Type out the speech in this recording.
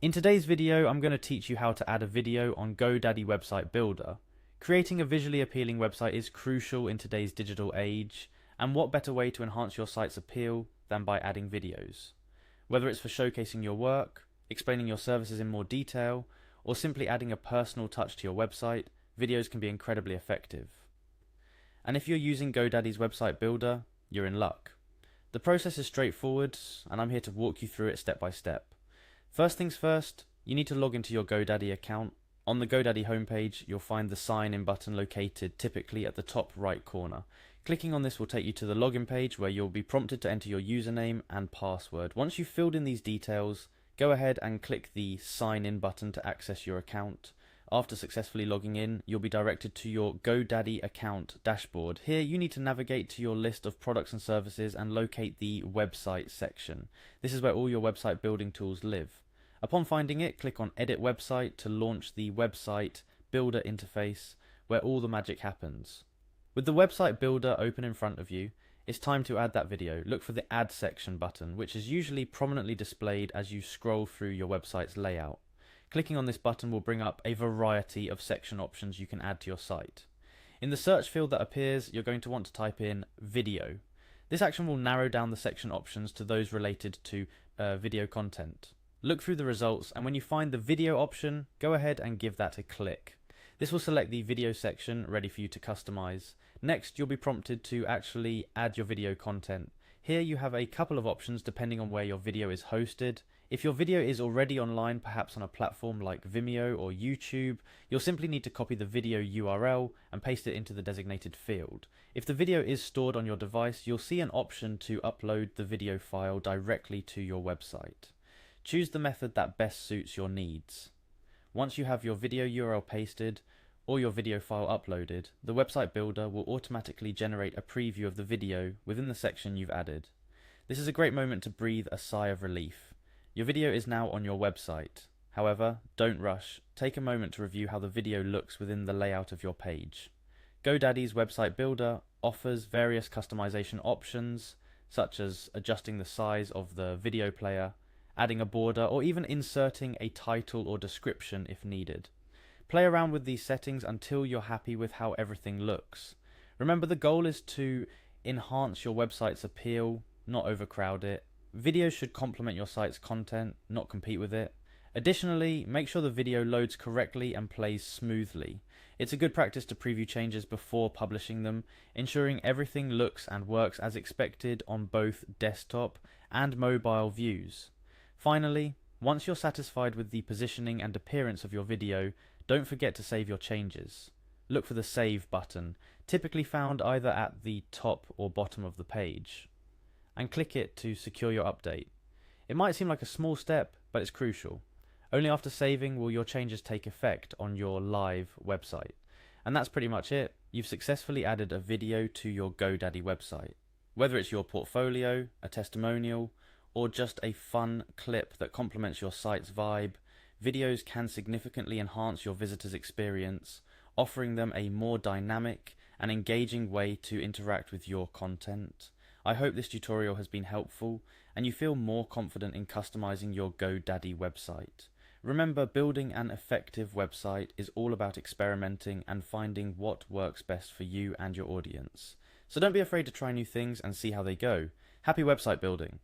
In today's video, I'm going to teach you how to add a video on Godaddy Website Builder. Creating a visually appealing website is crucial in today's digital age, and what better way to enhance your site's appeal than by adding videos? Whether it's for showcasing your work, explaining your services in more detail, or simply adding a personal touch to your website, videos can be incredibly effective. And if you're using Godaddy's Website Builder, you're in luck. The process is straightforward, and I'm here to walk you through it step by step. First things first, you need to log into your Godaddy account. On the Godaddy homepage, you'll find the sign in button located typically at the top right corner. Clicking on this will take you to the login page where you'll be prompted to enter your username and password. Once you've filled in these details, go ahead and click the sign in button to access your account. After successfully logging in, you'll be directed to your Godaddy account dashboard. Here you need to navigate to your list of products and services and locate the website section. This is where all your website building tools live. Upon finding it, click on Edit Website to launch the Website Builder interface where all the magic happens. With the Website Builder open in front of you, it's time to add that video. Look for the Add Section button, which is usually prominently displayed as you scroll through your website's layout. Clicking on this button will bring up a variety of section options you can add to your site. In the search field that appears, you're going to want to type in video. This action will narrow down the section options to those related to video content. Look through the results, and when you find the video option, go ahead and give that a click. This will select the video section ready for you to customize. Next, you'll be prompted to actually add your video content. Here you have a couple of options depending on where your video is hosted. If your video is already online, perhaps on a platform like Vimeo or YouTube, you'll simply need to copy the video URL and paste it into the designated field. If the video is stored on your device, you'll see an option to upload the video file directly to your website. Choose the method that best suits your needs. Once you have your video URL pasted or your video file uploaded, the website builder will automatically generate a preview of the video within the section you've added. This is a great moment to breathe a sigh of relief. Your video is now on your website. However, don't rush. Take a moment to review how the video looks within the layout of your page. Godaddy's website builder offers various customization options, such as adjusting the size of the video player, adding a border, or even inserting a title or description if needed. Play around with these settings until you're happy with how everything looks. Remember, the goal is to enhance your website's appeal, not overcrowd it. Videos should complement your site's content, not compete with it. Additionally, make sure the video loads correctly and plays smoothly. It's a good practice to preview changes before publishing them, ensuring everything looks and works as expected on both desktop and mobile views. Finally, once you're satisfied with the positioning and appearance of your video, don't forget to save your changes. Look for the Save button, typically found either at the top or bottom of the page, and click it to secure your update. It might seem like a small step, but it's crucial. Only after saving will your changes take effect on your live website. And that's pretty much it. You've successfully added a video to your Godaddy website. Whether it's your portfolio, a testimonial, or just a fun clip that complements your site's vibe, videos can significantly enhance your visitors' experience, offering them a more dynamic and engaging way to interact with your content. I hope this tutorial has been helpful and you feel more confident in customizing your Godaddy website. Remember, building an effective website is all about experimenting and finding what works best for you and your audience. So don't be afraid to try new things and see how they go. Happy website building!